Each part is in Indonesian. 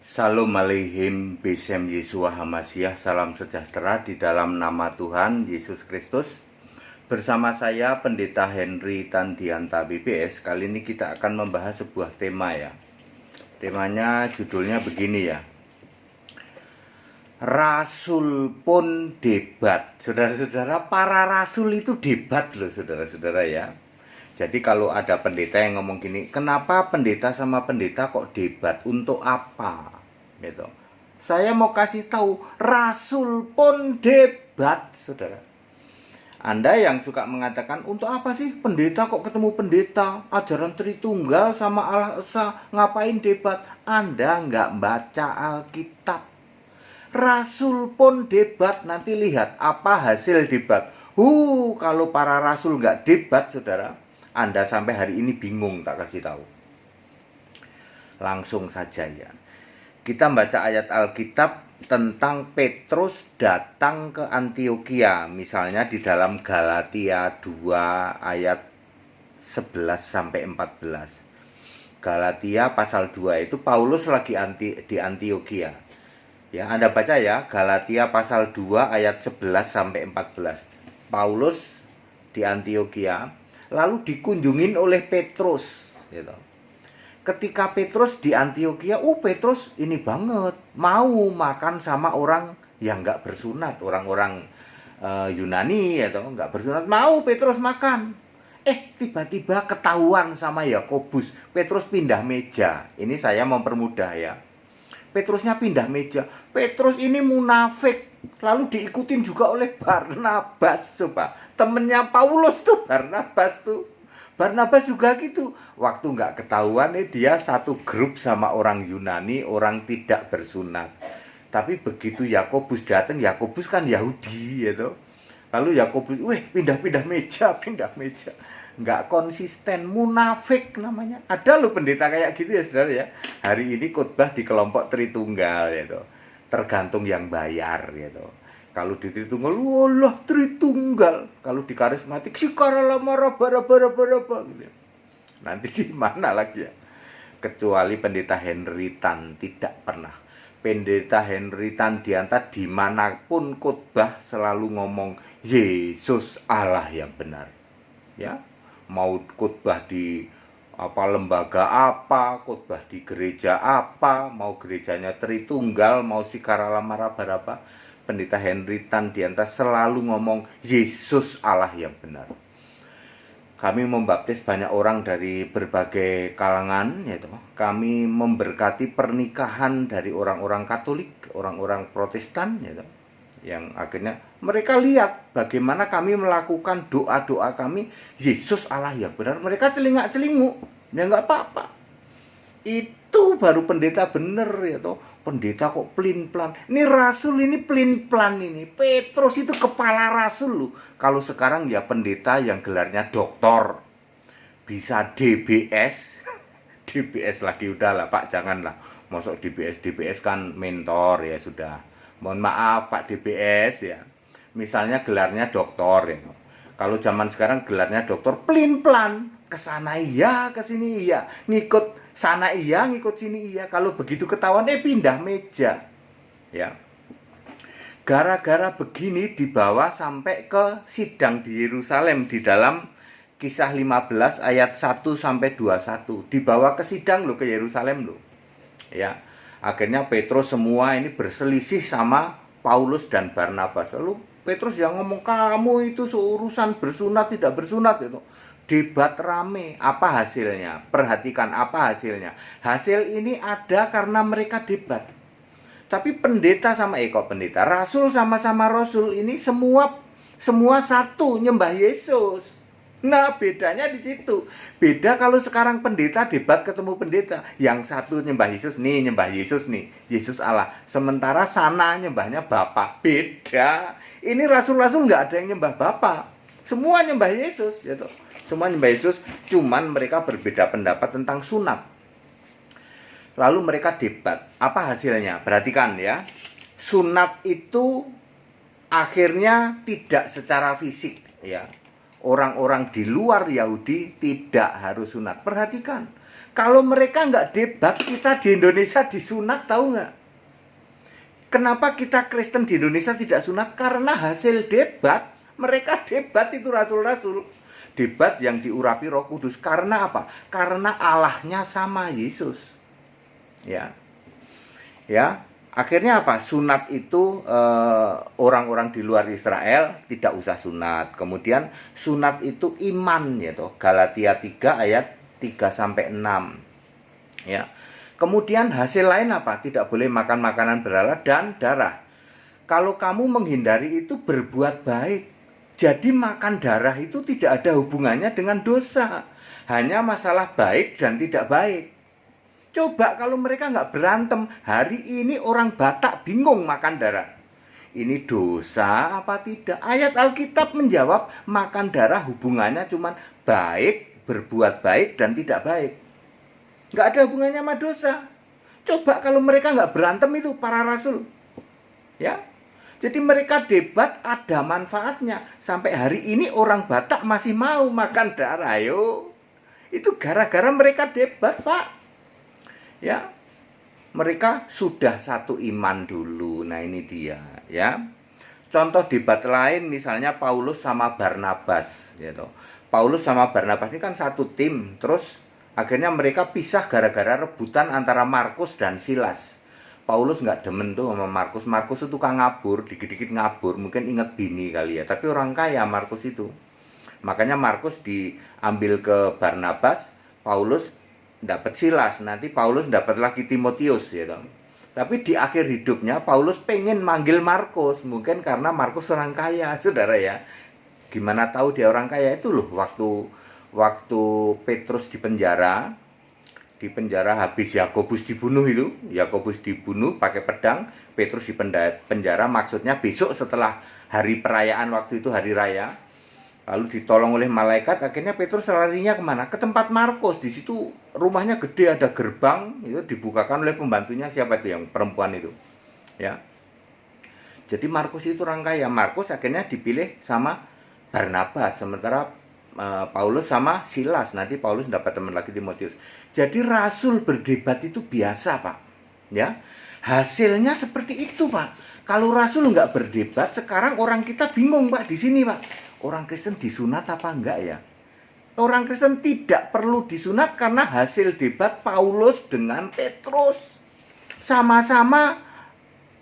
Shalom Aleihim Besem Yesua Hamasiah. Salam sejahtera di dalam nama Tuhan Yesus Kristus. Bersama saya Pendeta Henry Tandianta BPS. Kali ini kita akan membahas sebuah tema ya. Temanya judulnya begini ya. Rasul pun debat. Saudara-saudara, para rasul itu debat loh saudara-saudara ya. Jadi kalau ada pendeta yang ngomong gini, kenapa pendeta sama pendeta kok debat? Untuk apa? Gitu. Saya mau kasih tahu, rasul pun debat, saudara. Anda yang suka mengatakan, untuk apa sih pendeta kok ketemu pendeta? Ajaran Tritunggal sama Allah Esa, ngapain debat? Anda nggak baca Alkitab. Rasul pun debat, nanti lihat apa hasil debat. Kalau para rasul nggak debat, saudara, Anda sampai hari ini bingung, tak kasih tahu. Langsung saja ya. Kita baca ayat Alkitab tentang Petrus datang ke Antiokhia. Misalnya di dalam Galatia 2 ayat 11-14. Galatia pasal 2 itu Paulus lagi di Antiokhia. Ya, Anda baca ya, Galatia pasal 2 ayat 11-14. Paulus di Antiokhia lalu dikunjungin oleh Petrus gitu. Ketika Petrus di Antiokhia, Petrus ini banget mau makan sama orang yang nggak bersunat, orang-orang Yunani atau nggak bersunat, mau Petrus makan. Tiba-tiba ketahuan sama Yakobus, Petrus pindah meja. Ini saya mempermudah ya. Petrusnya pindah meja. Petrus ini munafik. Lalu diikutin juga oleh Barnabas. Coba, temennya Paulus tuh Barnabas tuh. Barnabas juga gitu. Waktu nggak ketahuan dia satu grup sama orang Yunani, orang tidak bersunat. Tapi begitu Yakobus datang, Yakobus kan Yahudi gitu. Lalu Yakobus, pindah meja. Nggak konsisten, munafik namanya. Ada loh pendeta kayak gitu ya saudara ya. Hari ini khotbah di kelompok Tritunggal gitu. Tergantung yang bayar gitu. Kalau di Tritunggal, wallah Tritunggal. Kalau di karismatik, sikarala bara gitu. Nanti di mana lagi ya? Kecuali pendeta Henry Tan, tidak pernah. Pendeta Henry Tandianta dimanapun khotbah selalu ngomong Yesus Allah yang benar. Ya, mau khotbah di lembaga apa, khotbah di gereja apa, mau gerejanya Tritunggal, mau sikarala maraba, pendeta Henry Tandianta selalu ngomong Yesus Allah yang benar. Kami membaptis banyak orang dari berbagai kalangan, yaitu kami memberkati pernikahan dari orang-orang Katolik, orang-orang Protestan, yaitu yang akhirnya mereka lihat bagaimana kami melakukan doa-doa kami, Yesus Allah yang benar. Mereka celingak-celinguk, ya nggak apa-apa. Itu baru pendeta bener ya toh. Pendeta kok pelin-pelan. Ini rasul ini pelin-pelan ini. Petrus itu kepala rasul loh. Kalau sekarang ya pendeta yang gelarnya doktor, bisa DBS. DBS lagi udahlah Pak, janganlah. Masuk DBS kan mentor ya sudah. Mohon maaf Pak DBS ya. Misalnya gelarnya doktor ya. Kalau zaman sekarang gelarnya doktor pelin-pelan, kesana iya, kesini iya, ngikut sana iya, ngikut sini iya. Kalau begitu ketahuan pindah meja. Ya. Gara-gara begini dibawa sampai ke sidang di Yerusalem di dalam Kisah 15 ayat 1 sampai 21. Dibawa ke sidang loh, ke Yerusalem loh. Ya. Akhirnya Petrus semua ini berselisih sama Paulus dan Barnabas. Lalu Petrus yang ngomong, kamu itu seurusan bersunat tidak bersunat itu. Debat rame. Apa hasilnya? Perhatikan apa hasilnya. Hasil ini ada karena mereka debat. Tapi pendeta sama pendeta, rasul sama-sama rasul ini semua satu nyembah Yesus. Nah, bedanya di situ. Beda kalau sekarang pendeta debat ketemu pendeta. Yang satu nyembah Yesus nih, Yesus Allah. Sementara sana nyembahnya Bapa. Beda. Ini rasul-rasul nggak ada yang nyembah Bapa. Semua nyembah Yesus, gitu. Semua nyembah Yesus, cuman mereka berbeda pendapat tentang sunat. Lalu mereka debat. Apa hasilnya? Perhatikan ya. Sunat itu akhirnya tidak secara fisik, ya. Orang-orang di luar Yahudi tidak harus sunat. Perhatikan, Kalau mereka nggak debat, kita di Indonesia disunat, tahu nggak? Kenapa kita Kristen di Indonesia tidak sunat? Karena hasil debat. Mereka debat itu rasul-rasul. Debat yang diurapi Roh Kudus. Karena apa? Karena Allahnya sama Yesus. Ya. Akhirnya apa? Sunat itu orang-orang di luar Israel tidak usah sunat. Kemudian sunat itu iman, ya toh. Galatia 3 ayat 3 sampai 6. Ya. Kemudian hasil lain apa? Tidak boleh makan makanan berhala dan darah. Kalau kamu menghindari itu berbuat baik. Jadi makan darah itu tidak ada hubungannya dengan dosa. Hanya masalah baik dan tidak baik. Coba kalau mereka nggak berantem, hari ini orang Batak bingung makan darah. Ini dosa apa tidak? Ayat Alkitab menjawab makan darah hubungannya cuma baik, berbuat baik dan tidak baik. Nggak ada hubungannya sama dosa. Coba kalau mereka nggak berantem itu para rasul. Ya. Jadi mereka debat ada manfaatnya. Sampai hari ini orang Batak masih mau makan darah. Ayo. Itu gara-gara mereka debat, Pak. Ya, mereka sudah satu iman dulu. Nah ini dia, ya. Contoh debat lain misalnya Paulus sama Barnabas, gitu. Paulus sama Barnabas ini kan satu tim. Terus akhirnya mereka pisah gara-gara rebutan antara Markus dan Silas. Paulus nggak demen tuh sama Markus. Markus itu tukang ngabur, dikit-dikit ngabur. Mungkin inget bini kali ya. Tapi orang kaya Markus itu. Makanya Markus diambil ke Barnabas, Paulus dapat Silas, nanti Paulus dapat lagi Timotius, gitu. Tapi di akhir hidupnya Paulus pengen manggil Markus, mungkin karena Markus orang kaya, saudara ya. Gimana tahu dia orang kaya itu loh, waktu Petrus di penjara habis Yakobus dibunuh itu, Yakobus dibunuh pakai pedang, Petrus di penjara, maksudnya besok setelah hari perayaan waktu itu hari raya. Lalu ditolong oleh malaikat, akhirnya Petrus larinya kemana? Ke tempat Markus. Di situ rumahnya gede, ada gerbang, itu dibukakan oleh pembantunya, siapa itu yang perempuan itu, ya. Jadi Markus itu orang kaya. Markus akhirnya dipilih sama Barnabas, sementara Paulus sama Silas. Nanti Paulus dapat teman lagi Timotius. Jadi rasul berdebat itu biasa, Pak. Ya, hasilnya seperti itu, Pak. Kalau rasul nggak berdebat, sekarang orang kita bingung, Pak, di sini, Pak. Orang Kristen disunat apa enggak ya? Orang Kristen tidak perlu disunat karena hasil debat Paulus dengan Petrus. Sama-sama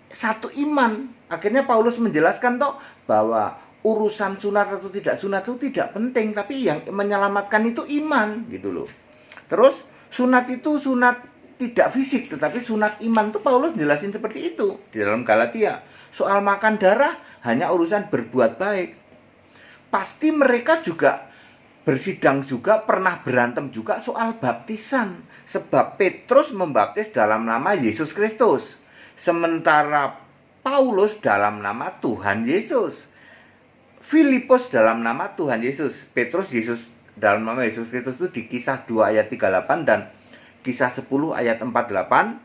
satu iman. Akhirnya Paulus menjelaskan toh bahwa urusan sunat atau tidak sunat itu tidak penting. Tapi yang menyelamatkan itu iman gitu loh. Terus sunat itu sunat tidak fisik tetapi sunat iman tuh Paulus jelasin seperti itu di dalam Galatia. Soal makan darah hanya urusan berbuat baik. Pasti mereka juga bersidang juga, pernah berantem juga soal baptisan. Sebab Petrus membaptis dalam nama Yesus Kristus. Sementara Paulus dalam nama Tuhan Yesus. Filipus dalam nama Tuhan Yesus. Petrus Yesus dalam nama Yesus Kristus itu di Kisah 2 ayat 38 dan Kisah 10 ayat 48.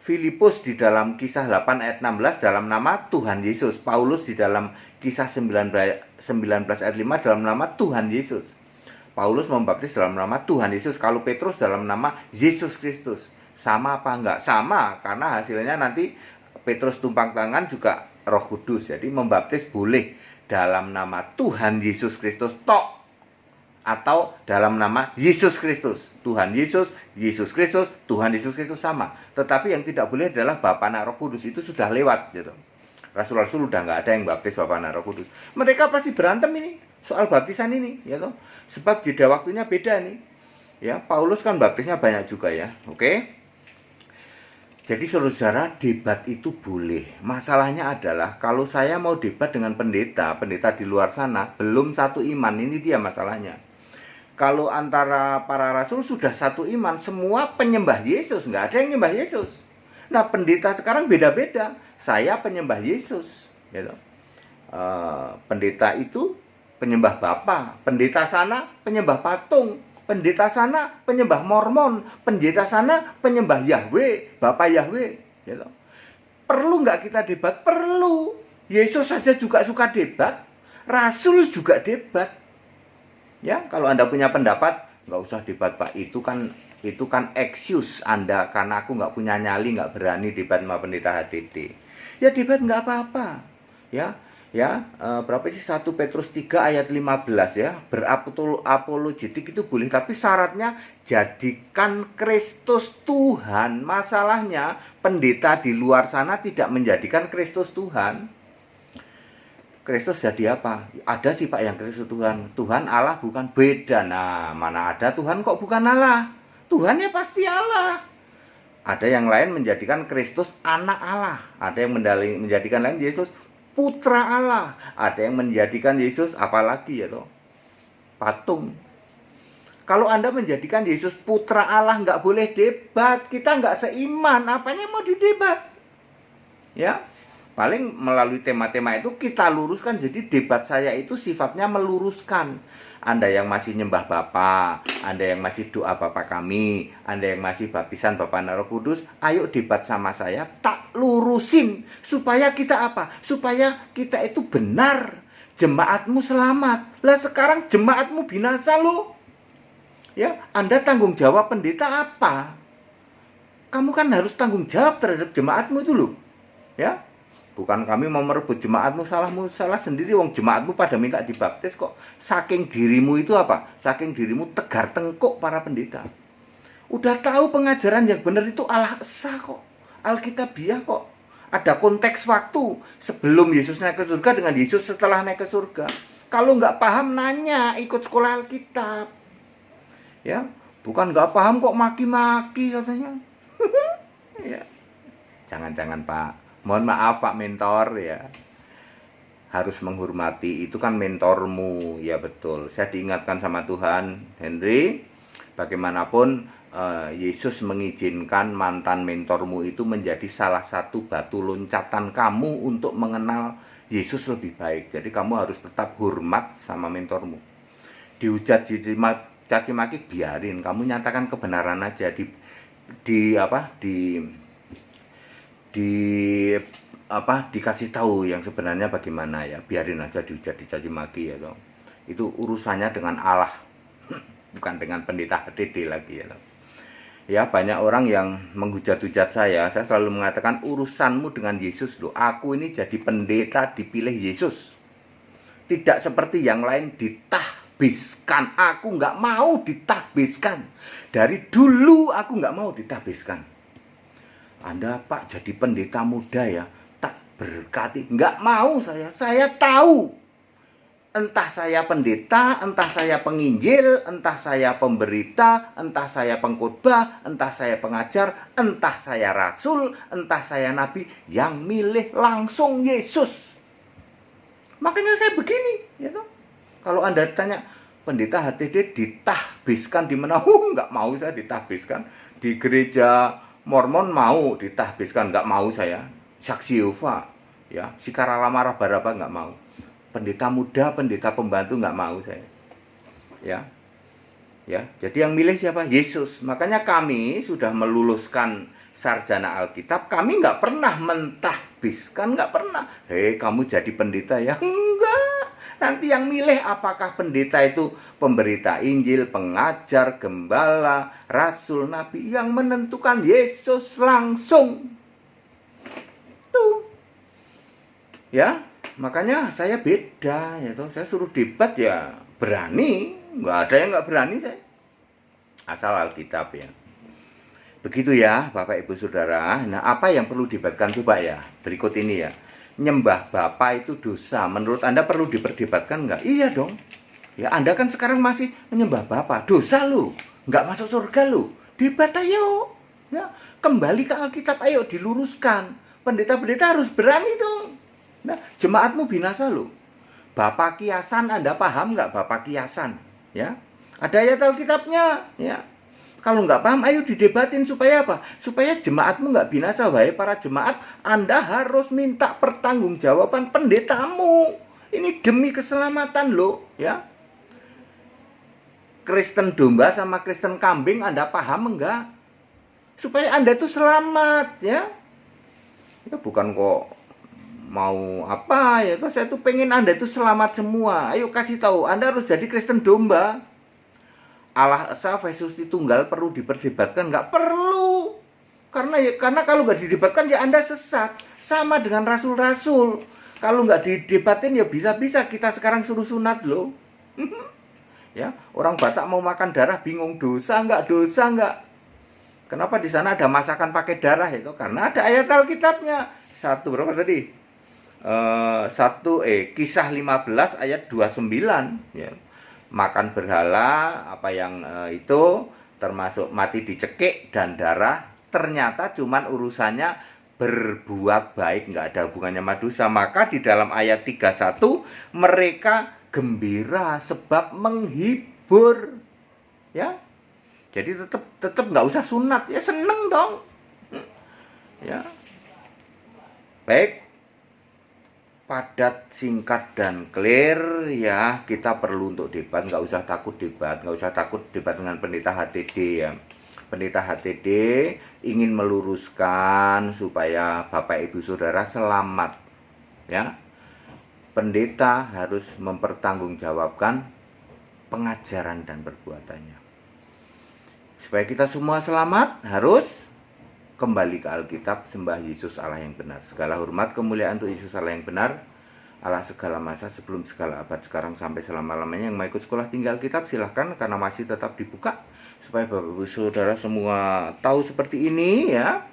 Filipus di dalam Kisah 8 ayat 16 dalam nama Tuhan Yesus. Paulus di dalam Kisah 19 ayat 5 dalam nama Tuhan Yesus. Paulus membaptis dalam nama Tuhan Yesus. Kalau Petrus dalam nama Yesus Kristus. Sama apa enggak? Sama, karena hasilnya nanti Petrus tumpang tangan juga Roh Kudus. Jadi membaptis boleh dalam nama Tuhan Yesus Kristus tok, atau dalam nama Yesus Kristus. Tuhan Yesus, Yesus Kristus, Tuhan Yesus Kristus sama. Tetapi yang tidak boleh adalah Bapa, Anak, Roh Kudus. Itu sudah lewat gitu. Rasul-rasul udah nggak ada yang baptis Bapa, Anak, Roh Kudus. Mereka pasti berantem ini soal baptisan ini, ya toh. Sebab jeda waktunya beda nih. Ya, Paulus kan baptisnya banyak juga ya. Oke. Jadi saudara, debat itu boleh. Masalahnya adalah kalau saya mau debat dengan pendeta di luar sana belum satu iman, ini dia masalahnya. Kalau antara para rasul sudah satu iman, semua penyembah Yesus, nggak ada yang nyembah Yesus. Nah, pendeta sekarang beda-beda. Saya penyembah Yesus, gitu. Pendeta itu penyembah Bapa, pendeta sana penyembah patung, pendeta sana penyembah Mormon, pendeta sana penyembah Yahweh, Bapa Yahweh, gitu. Perlu nggak kita debat? Perlu. Yesus saja juga suka debat, rasul juga debat. Ya, kalau Anda punya pendapat, nggak usah debat, Pak. Itu kan Itu kan excuse Anda, karena aku nggak punya nyali, nggak berani debat sama pendeta HTD. Ya debat nggak apa-apa. Berapa sih 1 Petrus 3 ayat 15 ya. Berapologetik itu boleh, tapi syaratnya jadikan Kristus Tuhan. Masalahnya pendeta di luar sana tidak menjadikan Kristus Tuhan. Kristus jadi apa? Ada sih Pak yang Kristus Tuhan. Tuhan Allah bukan, beda. Nah, mana ada Tuhan kok bukan Allah? Tuhan ya pasti Allah. Ada yang lain menjadikan Kristus anak Allah. Ada yang menjadikan lain Yesus putra Allah. Ada yang menjadikan Yesus apalagi ya toh? Patung. Kalau Anda menjadikan Yesus putra Allah, nggak boleh debat. Kita nggak seiman. Apanya mau didebat? Ya, paling melalui tema-tema itu kita luruskan. Jadi debat saya itu sifatnya meluruskan. Anda yang masih nyembah Bapa, Anda yang masih doa Bapa kami, Anda yang masih baptisan Bapa Roh Kudus, ayo debat sama saya, tak lurusin. Supaya kita apa? Supaya kita itu benar. Jemaatmu selamat. Lah sekarang jemaatmu binasa loh. Ya, Anda tanggung jawab pendeta apa? Kamu kan harus tanggung jawab terhadap jemaatmu itu loh. Ya. Bukan kami mau merebut jemaatmu, salah sendiri. Wong jemaatmu pada minta dibaptis kok. Saking dirimu itu apa? Saking dirimu tegar tengkuk para pendeta. Udah tahu pengajaran yang benar itu Allah Esa kok. Alkitabiah kok. Ada konteks waktu sebelum Yesus naik ke surga dengan Yesus setelah naik ke surga. Kalau nggak paham nanya, ikut sekolah Alkitab. Ya, bukan nggak paham kok maki-maki katanya. Ya. Jangan-jangan Pak. Mohon maaf Pak Mentor ya. Harus menghormati, itu kan mentormu. Ya betul. Saya diingatkan sama Tuhan, Henry, bagaimanapun Yesus mengizinkan mantan mentormu itu menjadi salah satu batu loncatan kamu untuk mengenal Yesus lebih baik. Jadi kamu harus tetap hormat sama mentormu. Dihujat, caci maki biarin, kamu nyatakan kebenaran aja. Dikasih tahu yang sebenarnya bagaimana ya, biarin aja dihujat, dicaci maki ya toh. Itu urusannya dengan Allah, bukan dengan pendeta HTD lagi ya toh. Ya, banyak orang yang menghujat-hujat saya selalu mengatakan urusanmu dengan Yesus loh. Aku ini jadi pendeta dipilih Yesus, tidak seperti yang lain ditahbiskan. Aku nggak mau ditahbiskan. Dari dulu aku nggak mau ditahbiskan. Anda Pak jadi pendeta muda ya, tak berkati. Nggak mau saya tahu. Entah saya pendeta, entah saya penginjil, entah saya pemberita, entah saya pengkhotbah, entah saya pengajar, entah saya rasul, entah saya nabi, yang milih langsung Yesus. Makanya saya begini, ya toh. Kalau Anda tanya, pendeta HTD ditahbiskan di mana? Nggak mau saya ditahbiskan. Di gereja Mormon mau ditahbiskan, nggak mau saya. Saksi Yehova, ya, Sikaralama Raba-Raba nggak mau. Pendeta muda, pendeta pembantu nggak mau saya. Ya, jadi yang milih siapa? Yesus. Makanya kami sudah meluluskan sarjana Alkitab. Kami nggak pernah mentahbiskan, nggak pernah. Hei, kamu jadi pendeta ya? Enggak. Nanti yang milih apakah pendeta itu pemberita Injil, pengajar, gembala, rasul, nabi. Yang menentukan Yesus langsung. Tuh. Ya, makanya saya beda. Ya toh. Saya suruh debat ya berani. Nggak ada yang nggak berani saya. Asal Alkitab ya. Begitu ya Bapak Ibu Saudara. Nah, apa yang perlu didebatkan coba ya? Berikut ini ya. Nyembah Bapa itu dosa. Menurut Anda perlu diperdebatkan nggak? Iya dong. Ya, Anda kan sekarang masih menyembah Bapa. Dosa lu. Nggak masuk surga lu. Debat ayo. Ya, kembali ke Alkitab ayo diluruskan. Pendeta-pendeta harus berani dong. Nah, jemaatmu binasa lu. Bapa kiasan, Anda paham nggak Bapa kiasan? Ya, ada ayat Alkitabnya. Ya. Kalau nggak paham, ayo didebatin supaya apa? Supaya jemaatmu nggak binasa. Wahai para jemaat, Anda harus minta pertanggungjawaban pendetamu. Ini demi keselamatan loh, ya. Kristen domba sama Kristen kambing, Anda paham enggak? Supaya Anda itu selamat, ya. Ya bukan kok mau apa ya. Saya tuh pengen Anda itu selamat semua. Ayo kasih tahu, Anda harus jadi Kristen domba. Allah Esa versus Tritunggal perlu diperdebatkan? Nggak perlu. Karena kalau nggak didebatkan ya Anda sesat. Sama dengan rasul-rasul. Kalau nggak didebatin ya bisa-bisa kita sekarang suruh sunat loh. Ya, orang Batak mau makan darah bingung, dosa nggak? Kenapa di sana ada masakan pakai darah itu? Karena ada ayat Alkitabnya. Satu berapa tadi? Kisah 15 ayat 29 ya. Makan berhala apa yang itu termasuk mati dicekik dan darah, ternyata cuman urusannya berbuat baik, nggak ada hubungannya sama dosa. Maka di dalam ayat 31 mereka gembira sebab menghibur ya. Jadi tetap nggak usah sunat ya, seneng dong ya. Baik, padat, singkat, dan clear ya. Kita perlu untuk debat, nggak usah takut debat dengan pendeta HTD ya. Pendeta HTD ingin meluruskan supaya Bapak Ibu Saudara selamat ya. Pendeta harus mempertanggungjawabkan pengajaran dan perbuatannya. Supaya kita semua selamat, harus kembali ke Alkitab, sembah Yesus Allah yang benar. Segala hormat kemuliaan untuk Yesus Allah yang benar, Allah segala masa, sebelum segala abad, sekarang sampai selama-lamanya. Yang mau ikut sekolah tinggal Alkitab silahkan, karena masih tetap dibuka, supaya Bapak Ibu Saudara semua tahu seperti ini ya.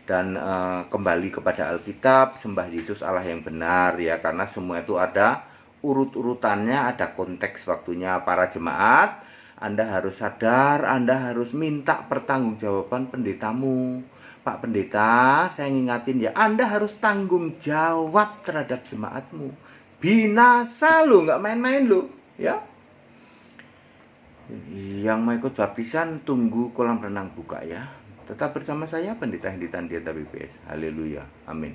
Dan kembali kepada Alkitab, sembah Yesus Allah yang benar ya, karena semua itu ada urut-urutannya, ada konteks waktunya. Para jemaat, Anda harus sadar, Anda harus minta pertanggungjawaban pendetamu. Pak Pendeta, saya ngingatin ya, Anda harus tanggung jawab terhadap jemaatmu. Binasa lo, nggak main-main lo ya. Yang mau ikut baptisan, tunggu kolam renang buka ya. Tetap bersama saya, Pendeta Hendy Tandiata BPS. Haleluya, amin.